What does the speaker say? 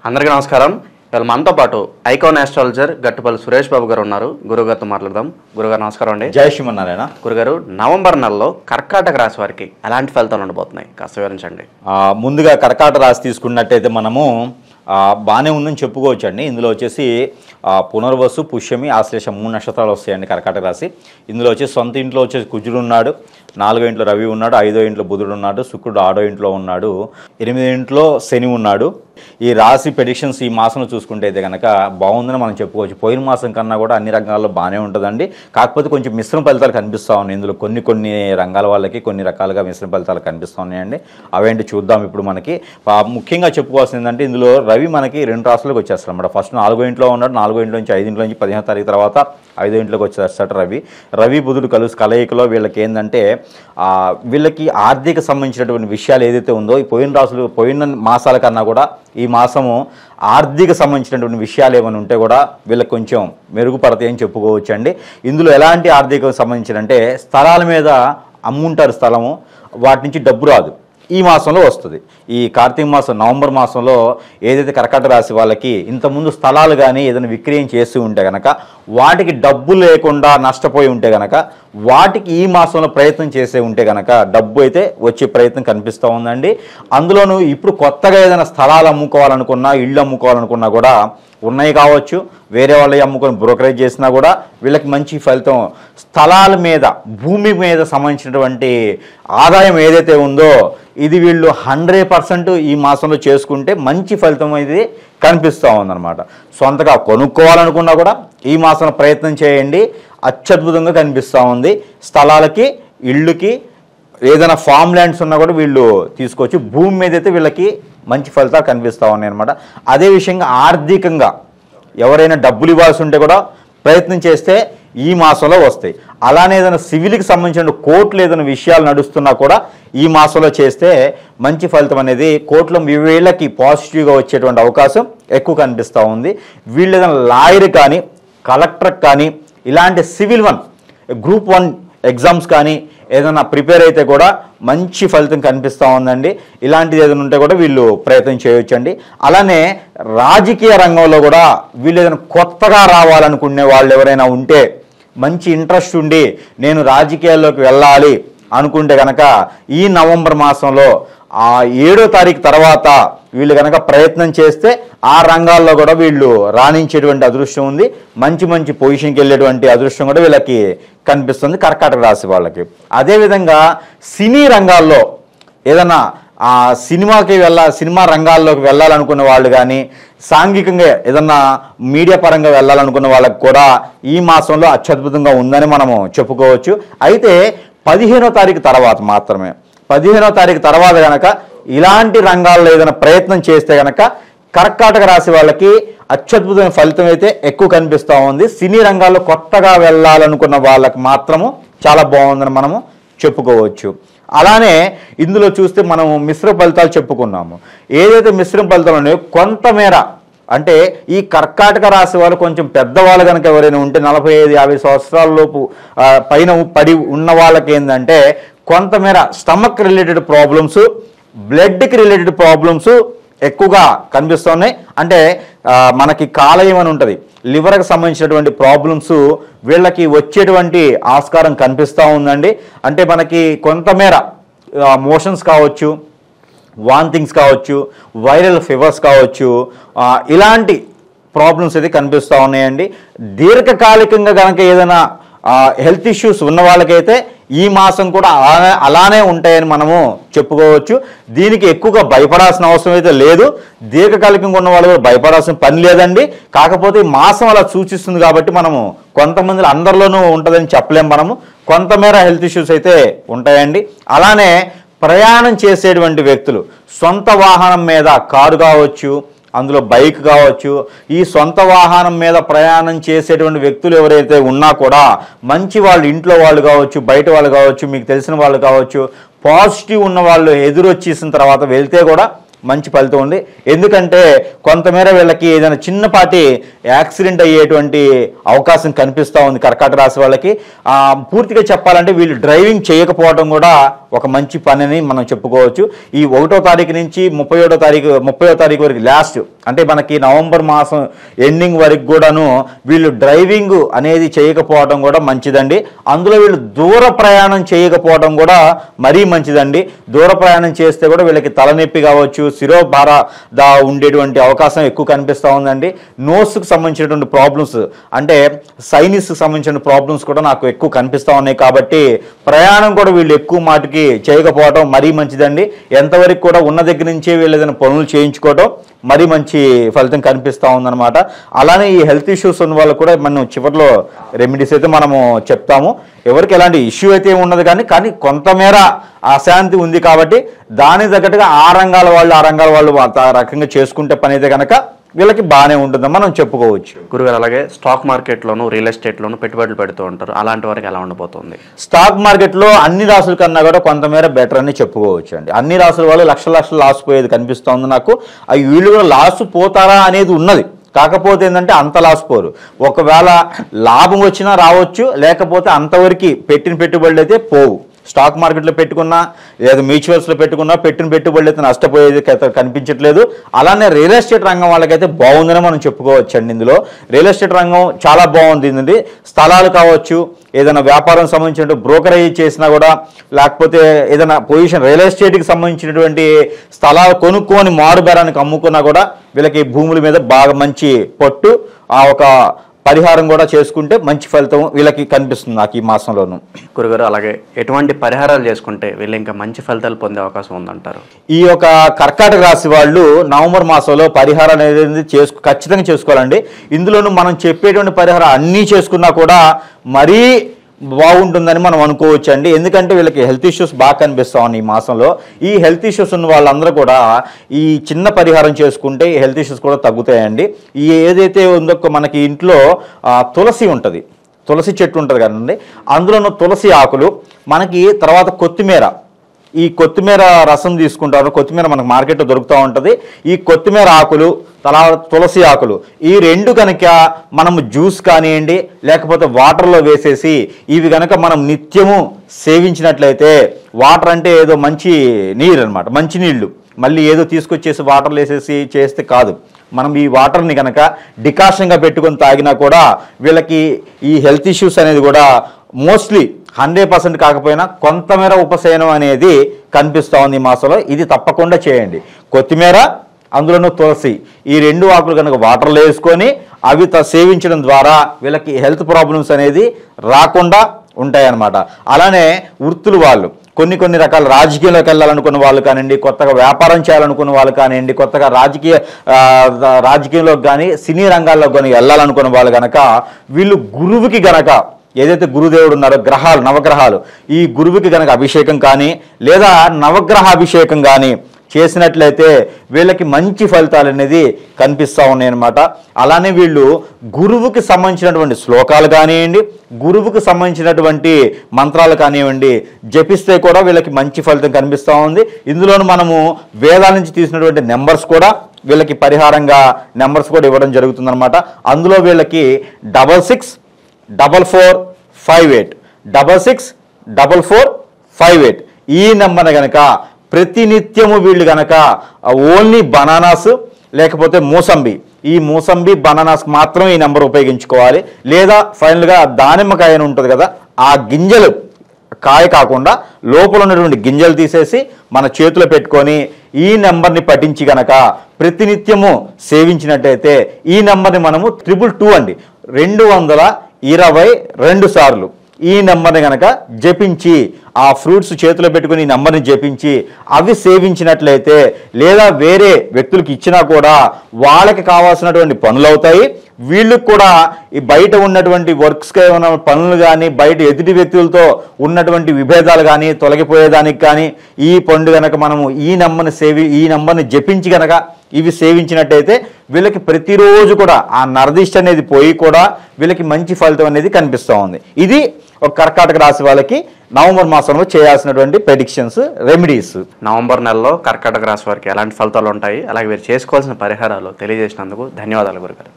అందరికీ నమస్కారం. ఇవాళ మనతో పాటు ఐకాన్ ఆస్ట్రాలజర్ గట్టుపల్లి సురేష్ బాబు గారు ఉన్నారు. గురుగారితో మాట్లాడదాం. గురుగారు నమస్కారం అండి. జై శ్రీమన్నారాయణ. గురుగారు, నవంబర్ నెలలో కర్కాటక రాశి వారికి ఎలాంటి ఫలితాలు ఉండబోతున్నాయి కాస్త వివరించండి. ముందుగా కర్కాటక రాశి తీసుకున్నట్టయితే మనము బాగానే ఉందని చెప్పుకోవచ్చు అండి. ఇందులో వచ్చేసి పునర్వసు, పుష్యమి, ఆశ్లేష 3 నక్షత్రాలు వస్తాయండి కర్కాటక రాశి. ఇందులో వచ్చేసి సొంత ఇంట్లో వచ్చేసి కుజుడు ఉన్నాడు, 4వ ఇంట్లో రవి ఉన్నాడు, 5వ ఇంట్లో బుధుడు ఉన్నాడు, శుక్రుడు 6వ ఇంట్లో ఉన్నాడు, 8వ ఇంట్లో శని ఉన్నాడు. ఈ రాశి ప్రెడిక్షన్స్ ఈ మాసంలో చూసుకుంటే అయితే కనుక బాగుందని మనం చెప్పుకోవచ్చు. పోయిన మాసం కన్నా కూడా అన్ని రంగాల్లో బాగానే ఉంటుందండి. కాకపోతే కొంచెం మిశ్రమ ఫలితాలు కనిపిస్తూ ఉన్నాయి. ఇందులో కొన్ని రంగాల వాళ్ళకి కొన్ని రకాలుగా మిశ్రమ ఫలితాలు కనిపిస్తూ ఉన్నాయండి. అవేంటి చూద్దాం. ఇప్పుడు మనకి ముఖ్యంగా చెప్పుకోవాల్సింది ఏంటంటే ఇందులో రవి మనకి 2 రాశులకు వచ్చేస్తాడు అన్నమాట. ఫస్ట్ 4వ ఇంట్లో ఉన్నాడు, 4వ ఇంట్లో నుంచి 5వ ఇంట్లో నుంచి 15వ తారీఖు తర్వాత 5వ ఇంట్లోకి వచ్చేస్తాడు రవి బుధుడు కలయికలో వీళ్ళకి ఏంటంటే వీళ్ళకి ఆర్థిక సంబంధించినటువంటి విషయాలు ఏదైతే ఉందో ఈ పోయిన మాసాల కన్నా కూడా ఈ మాసము ఆర్థిక సంబంధించినటువంటి విషయాలు ఏమైనా ఉంటే కూడా వీళ్ళకి కొంచెం మెరుగుపడతాయని చెప్పుకోవచ్చు అండి. ఇందులో ఎలాంటి ఆర్థిక సంబంధించినంటే స్థలాల మీద అమ్ముంటారు స్థలము, వాటి నుంచి డబ్బు రాదు. ఈ మాసంలో వస్తుంది. ఈ కార్తీక మాసం నవంబర్ మాసంలో ఏదైతే కర్కాటక రాశి వాళ్ళకి ఇంతకుముందు స్థలాలు కానీ ఏదైనా విక్రయం చేస్తూ ఉంటే కనుక వాటికి డబ్బు లేకుండా నష్టపోయి ఉంటే కనుక వాటికి ఈ మాసంలో ప్రయత్నం చేసే ఉంటే కనుక డబ్బు అయితే వచ్చే ప్రయత్నం కనిపిస్తూ ఉందండి. అందులోనూ ఇప్పుడు కొత్తగా ఏదైనా స్థలాలు అమ్ముకోవాలనుకున్నా, ఇళ్ళు అమ్ముకోవాలనుకున్నా కూడా ఉన్నాయి కావచ్చు, వేరే వాళ్ళు అమ్ముకొని బ్రోకరేజ్ చేసినా కూడా వీళ్ళకి మంచి ఫలితం. స్థలాల మీద, భూమి మీద సంబంధించినటువంటి ఆదాయం ఏదైతే ఉందో ఇది వీళ్ళు 100% ఈ మాసంలో చేసుకుంటే మంచి ఫలితం అనేది కనిపిస్తూ ఉందన్నమాట. సొంతగా కొనుక్కోవాలనుకున్నా కూడా ఈ మాసంలో ప్రయత్నం చేయండి, అత్యద్భుతంగా కనిపిస్తూ ఉంది. స్థలాలకి, ఇళ్ళుకి, ఏదైనా ఫామ్ ల్యాండ్స్ ఉన్నా కూడా వీళ్ళు తీసుకోవచ్చు. భూమి మీద అయితే వీళ్ళకి మంచి ఫలితాలు కనిపిస్తూ ఉన్నాయి అనమాట. అదే విషయంగా ఆర్థికంగా ఎవరైనా డబ్బులు ఇవ్వాల్సి ఉంటే కూడా ప్రయత్నం చేస్తే ఈ మాసంలో వస్తాయి. అలానే ఏదైనా సివిల్కి సంబంధించిన కోర్టులు ఏదైనా విషయాలు నడుస్తున్నా కూడా ఈ మాసంలో చేస్తే మంచి ఫలితం అనేది కోర్టులో వీళ్ళకి పాజిటివ్గా వచ్చేటువంటి అవకాశం ఎక్కువ కనిపిస్తూ ఉంది. వీళ్ళు ఏదైనా లాయర్ కానీ, కలెక్టర్ కానీ, ఇలాంటి సివిల్ గ్రూప్ 1 ఎగ్జామ్స్ కానీ ఏదైనా ప్రిపేర్ అయితే కూడా మంచి ఫలితం కనిపిస్తూ ఉందండి. ఇలాంటిది ఏదైనా ఉంటే కూడా వీళ్ళు ప్రయత్నం చేయొచ్చండి. అలానే రాజకీయ రంగంలో కూడా వీళ్ళు ఏదైనా కొత్తగా రావాలనుకునే వాళ్ళు ఎవరైనా ఉంటే, మంచి ఇంట్రెస్ట్ ఉండి నేను రాజకీయాల్లోకి వెళ్ళాలి అనుకుంటే కనుక ఈ నవంబర్ మాసంలో 7వ తారీఖు తర్వాత వీళ్ళు కనుక ప్రయత్నం చేస్తే ఆ రంగాల్లో కూడా వీళ్ళు రాణించేటువంటి అదృష్టం ఉంది. మంచి పొజిషన్కి వెళ్ళేటువంటి అదృష్టం కూడా వీళ్ళకి కనిపిస్తుంది కర్కాటక రాశి వాళ్ళకి. అదేవిధంగా సినీ రంగాల్లో ఏదైనా సినిమా రంగాల్లోకి వెళ్ళాలనుకున్న వాళ్ళు కానీ, సాంఘికంగా ఏదన్నా మీడియా పరంగా వెళ్ళాలనుకున్న వాళ్ళకి కూడా ఈ మాసంలో అత్యద్భుతంగా ఉందని మనము చెప్పుకోవచ్చు. అయితే 15వ తారీఖు తర్వాత మాత్రమే, 15వ తారీఖు తర్వాత కనుక ఇలాంటి రంగాల్లో ఏదైనా ప్రయత్నం చేస్తే కనుక కర్కాటక రాశి వాళ్ళకి అత్యద్భుతమైన ఫలితం అయితే ఎక్కువ కనిపిస్తూ ఉంది. సినీ రంగాల్లో కొత్తగా వెళ్ళాలనుకున్న వాళ్ళకి మాత్రము చాలా బాగుందని మనము చెప్పుకోవచ్చు. అలానే ఇందులో చూస్తే మనము మిశ్రమ ఫలితాలు చెప్పుకున్నాము. ఏదైతే మిశ్రమ ఫలితాలు ఉన్నాయో కొంతమేర అంటే ఈ కర్కాటక రాశి వాళ్ళు కొంచెం పెద్దవాళ్ళు కనుక ఎవరైనా ఉంటే 45-50 సంవత్సరాల లోపు పైన పడి ఉన్న వాళ్ళకి ఏంటంటే కొంతమేర స్టమక్ రిలేటెడ్ ప్రాబ్లమ్స్, బ్లడ్కి రిలేటెడ్ ప్రాబ్లమ్స్ ఎక్కువగా కనిపిస్తున్నాయి. అంటే మనకి కాలేయం అని ఉంటుంది, లివర్కి సంబంధించినటువంటి ప్రాబ్లమ్స్ వీళ్ళకి వచ్చేటువంటి ఆస్కారం కనిపిస్తూ ఉందండి. అంటే మనకి కొంతమేర మోషన్స్ కావచ్చు, వాంతింగ్స్ కావచ్చు, వైరల్ ఫీవర్స్ కావచ్చు, ఇలాంటి ప్రాబ్లమ్స్ అయితే కనిపిస్తూ ఉన్నాయండి. దీర్ఘకాలికంగా కనుక ఏదైనా హెల్త్ ఇష్యూస్ ఉన్న వాళ్ళకైతే ఈ మాసం కూడా అలానే ఉంటాయని మనము చెప్పుకోవచ్చు. దీనికి ఎక్కువగా భయపడాల్సిన అవసరం అయితే లేదు. దీర్ఘకాలికంగా ఉన్న వాళ్ళు కూడా భయపడాల్సిన పని లేదండి. కాకపోతే ఈ మాసం అలా సూచిస్తుంది కాబట్టి మనము కొంతమంది అందరిలోనూ ఉంటుందని చెప్పలేం. మనము కొంతమేర హెల్త్ ఇష్యూస్ అయితే ఉంటాయండి. అలానే ప్రయాణం చేసేటువంటి వ్యక్తులు సొంత వాహనం మీద, కారు కావచ్చు, అందులో బైక్ కావచ్చు, ఈ సొంత వాహనం మీద ప్రయాణం చేసేటువంటి వ్యక్తులు ఎవరైతే ఉన్నా కూడా మంచి వాళ్ళు, ఇంట్లో వాళ్ళు కావచ్చు, బయట వాళ్ళు కావచ్చు, మీకు తెలిసిన వాళ్ళు కావచ్చు, పాజిటివ్ ఉన్న వాళ్ళు ఎదురొచ్చేసిన తర్వాత వెళ్తే కూడా మంచి ఫలితం ఉంది. ఎందుకంటే కొంతమేర వీళ్ళకి ఏదైనా చిన్నపాటి యాక్సిడెంట్ అయ్యేటువంటి అవకాశం కనిపిస్తూ ఉంది కర్కాటక రాశి వాళ్ళకి. పూర్తిగా చెప్పాలంటే వీళ్ళు డ్రైవింగ్ చేయకపోవడం కూడా ఒక మంచి పని అని మనం చెప్పుకోవచ్చు. ఈ 1వ తారీఖు నుంచి 30వ తారీఖు వరకు లాస్ట్ అంటే మనకి నవంబర్ మాసం ఎండింగ్ వరకు కూడాను వీళ్ళు డ్రైవింగ్ అనేది చేయకపోవడం కూడా మంచిదండి. అందులో వీళ్ళు దూర ప్రయాణం చేయకపోవడం కూడా మరీ మంచిదండి. దూర ప్రయాణం చేస్తే కూడా వీళ్ళకి తలనొప్పి కావచ్చు, శిరోభారద ఉండేటువంటి అవకాశం ఎక్కువ కనిపిస్తూ ఉందండి. నోస్కి సంబంధించినటువంటి ప్రాబ్లమ్స్ అంటే సైనిస్కి సంబంధించిన ప్రాబ్లమ్స్ కూడా నాకు ఎక్కువ కనిపిస్తూ ఉన్నాయి. కాబట్టి ప్రయాణం కూడా వీళ్ళు ఎక్కువ మాటికి చేయకపోవడం మరీ మంచిదండి. ఎంతవరకు కూడా ఉన్న దగ్గర నుంచే వీళ్ళు ఏదైనా పనులు చేయించుకోవడం మరీ మంచి ఫలితం కనిపిస్తూ ఉందన్నమాట. అలానే ఈ హెల్త్ ఇష్యూస్ ఉన్న వాళ్ళు కూడా మనం చివరిలో రెమెడీస్ అయితే మనము చెప్తాము. ఎవరికి ఎలాంటి ఇష్యూ అయితే ఉండదు, కానీ కొంతమేర అశాంతి ఉంది కాబట్టి దానికి తగ్గట్టుగా ఆ రంగాల వాళ్ళు ఆ రకంగా చేసుకుంటే పని అయితే కనుక వీళ్ళకి బాగానే ఉంటుందని మనం చెప్పుకోవచ్చు. గురుగారు, అలాగే స్టాక్ మార్కెట్లోను రియల్ ఎస్టేట్లోను పెట్టుబడులు పెడుతూ ఉంటారు, అలాంటి వారికి ఎలా ఉండబోతుంది? స్టాక్ మార్కెట్లో అన్ని రాసుల కన్నా కూడా కొంతమేర బెటర్ అని చెప్పుకోవచ్చు అండి. అన్ని రాసుల వాళ్ళు లక్షల లాస్ పోయేది కనిపిస్తుంది నాకు. అవి వీళ్ళు కూడా లాస్ పోతారా అనేది ఉన్నది. కాకపోతే ఏంటంటే అంత లాస్ పోరు. ఒకవేళ లాభం వచ్చినా రావచ్చు, లేకపోతే అంతవరకు పెట్టిన పెట్టుబడులు అయితే పోవు. స్టాక్ మార్కెట్లో పెట్టుకున్నా లేదా మ్యూచువల్స్లో పెట్టుకున్నా పెట్టిన పెట్టుబడులు అయితే నష్టపోయేది కనిపించట్లేదు. అలానే రియల్ ఎస్టేట్ రంగం వాళ్ళకైతే బాగుందని మనం చెప్పుకోవచ్చు అండి. ఇందులో రియల్ ఎస్టేట్ రంగం చాలా బాగుంది. స్థలాలు కావచ్చు, ఏదైనా వ్యాపారం సంబంధించిన బ్రోకరేజ్ చేసినా కూడా, లేకపోతే ఏదైనా పొజిషన్ రియల్ ఎస్టేట్కి సంబంధించినటువంటి స్థలాలు కొనుక్కొని మారు బేరానికి అమ్ముకున్నా కూడా వీళ్ళకి భూముల మీద బాగా మంచి పట్టు, ఒక పరిహారం కూడా చేసుకుంటే మంచి ఫలితం వీళ్ళకి కనిపిస్తుంది నాకు ఈ మాసంలోను. గురుగారు, అలాగే ఎటువంటి పరిహారాలు చేసుకుంటే వీళ్ళు ఇంకా మంచి ఫలితాలు పొందే అవకాశం ఉందంటారు? ఈ యొక్క కర్కాటక రాశి వాళ్ళు నవంబర్ మాసంలో పరిహారం అనేది ఖచ్చితంగా చేసుకోవాలండి. ఇందులోనూ మనం చెప్పేటువంటి పరిహారం అన్నీ చేసుకున్నా కూడా మరీ బాగుంటుందని మనం అనుకోవచ్చు అండి. ఎందుకంటే వీళ్ళకి హెల్త్ ఇష్యూస్ బాగా కనిపిస్తూ ఉన్నాయి ఈ మాసంలో. ఈ హెల్త్ ఇష్యూస్ ఉన్న వాళ్ళందరూ కూడా ఈ చిన్న పరిహారం చేసుకుంటే ఈ హెల్త్ ఇష్యూస్ కూడా తగ్గుతాయండి. ఈ ఏదైతే ఉందో మనకి ఇంట్లో తులసి ఉంటుంది, తులసి చెట్టు ఉంటుంది కదండి, అందులోనూ తులసి ఆకులు, మనకి తర్వాత కొత్తిమీర, ఈ కొత్తిమీర రసం తీసుకుంటారు. కొత్తిమీర మనకు మార్కెట్లో దొరుకుతూ ఉంటుంది. ఈ కొత్తిమీర ఆకులు, తర్వాత తులసి ఆకులు, ఈ రెండు కనుక మనం జ్యూస్ కానివ్వండి లేకపోతే వాటర్లో వేసేసి ఇవి కనుక మనం నిత్యము సేవించినట్లయితే, వాటర్ అంటే ఏదో మంచి నీరు అనమాట, మంచి నీళ్లు, మళ్ళీ ఏదో తీసుకొచ్చేసి వాటర్లో వేసేసి చేస్తే కాదు. మనం ఈ వాటర్ని కనుక డికాషన్గా పెట్టుకొని తాగినా కూడా వీళ్ళకి ఈ హెల్త్ ఇష్యూస్ అనేది కూడా మోస్ట్లీ 100% కాకపోయినా కొంతమేర ఉపశమనం అనేది కనిపిస్తూ ఉంది ఈ మాసంలో. ఇది తప్పకుండా చేయండి. కొత్తిమీర, అందులోనూ తులసి, ఈ రెండు ఆకులు కనుక వాటర్లో వేసుకొని అవి సేవించడం ద్వారా వీళ్ళకి హెల్త్ ప్రాబ్లమ్స్ అనేది రాకుండా ఉంటాయన్నమాట. అలానే వృత్తులు వాళ్ళు కొన్ని రకాల రాజకీయాల్లోకి వెళ్ళాలనుకున్న వాళ్ళు కానివ్వండి, కొత్తగా వ్యాపారం చేయాలనుకున్న వాళ్ళు కానివ్వండి, కొత్తగా రాజకీయంలోకి కానీ సినీ రంగాల్లోకి కానీ వెళ్ళాలనుకున్న వాళ్ళు కనుక వీళ్ళు గురువుకి గనక, ఏదైతే గురుదేవుడు ఉన్నారో గ్రహాలు, నవగ్రహాలు, ఈ గురువుకి గనక అభిషేకం కానీ లేదా నవగ్రహ అభిషేకం కానీ చేసినట్లయితే వీళ్ళకి మంచి ఫలితాలు అనేది కనిపిస్తూ ఉన్నాయి అన్నమాట. అలానే వీళ్ళు గురువుకి సంబంధించినటువంటి శ్లోకాలు కానివ్వండి, గురువుకి సంబంధించినటువంటి మంత్రాలు కానివ్వండి జపిస్తే కూడా వీళ్ళకి మంచి ఫలితం కనిపిస్తూ ఉంది. ఇందులోనూ మనము వేదాల నుంచి తీసినటువంటి నెంబర్స్ కూడా వీళ్ళకి పరిహారంగా నెంబర్స్ కూడా ఇవ్వడం జరుగుతుందన్నమాట. అందులో వీళ్ళకి 664458 664458 ఈ నెంబర్ని కనుక ప్రతినిత్యము వీళ్ళు కనుక ఓన్లీ బనానాస్ లేకపోతే మూసంబి, ఈ మూసంబి బనానాస్ మాత్రం ఈ నెంబర్ ఉపయోగించుకోవాలి. లేదా ఫైనల్గా దానిమ్మకాయ అని ఉంటుంది కదా, ఆ గింజలు, కాయ కాకుండా లోపల ఉన్నటువంటి గింజలు తీసేసి మన చేతిలో పెట్టుకొని ఈ నెంబర్ని పఠించి గనక ప్రతినిత్యము సేవించినట్టయితే ఈ నెంబర్ని మనము 222 అండి, 222 సార్లు ఈ నెంబర్ని కనుక జపించి, ఆ ఫ్రూట్స్ చేతిలో పెట్టుకుని ఈ నెంబర్ని జపించి అవి సేవించినట్లయితే, లేదా వేరే వ్యక్తులకు ఇచ్చినా కూడా వాళ్ళకి కావాల్సినటువంటి పనులు అవుతాయి. వీళ్ళకి కూడా ఈ బయట ఉన్నటువంటి వర్క్స్కి ఉన్న పనులు కానీ, బయట ఎదుటి వ్యక్తులతో ఉన్నటువంటి విభేదాలు కానీ తొలగిపోయేదానికి కానీ ఈ పండు కనుక మనము ఈ నెంబర్ని జపించి కనుక ఇవి సేవించినట్టయితే వీళ్ళకి ప్రతిరోజు కూడా ఆ నరదిష్టి అనేది పోయి కూడా వీళ్ళకి మంచి ఫలితం అనేది కనిపిస్తూ ఉంది. ఇది ఒక కర్కాటక రాశి వాళ్ళకి నవంబర్ మాసంలో చేయాల్సినటువంటి ప్రెడిక్షన్స్, రెమెడీస్. నవంబర్ నెలలో కర్కాటక రాశి వారికి ఎలాంటి ఫలితాలు ఉంటాయి, అలాగే వీరు చేసుకోవాల్సిన పరిహారాలు తెలియజేసినందుకు ధన్యవాదాలు గురుగారు.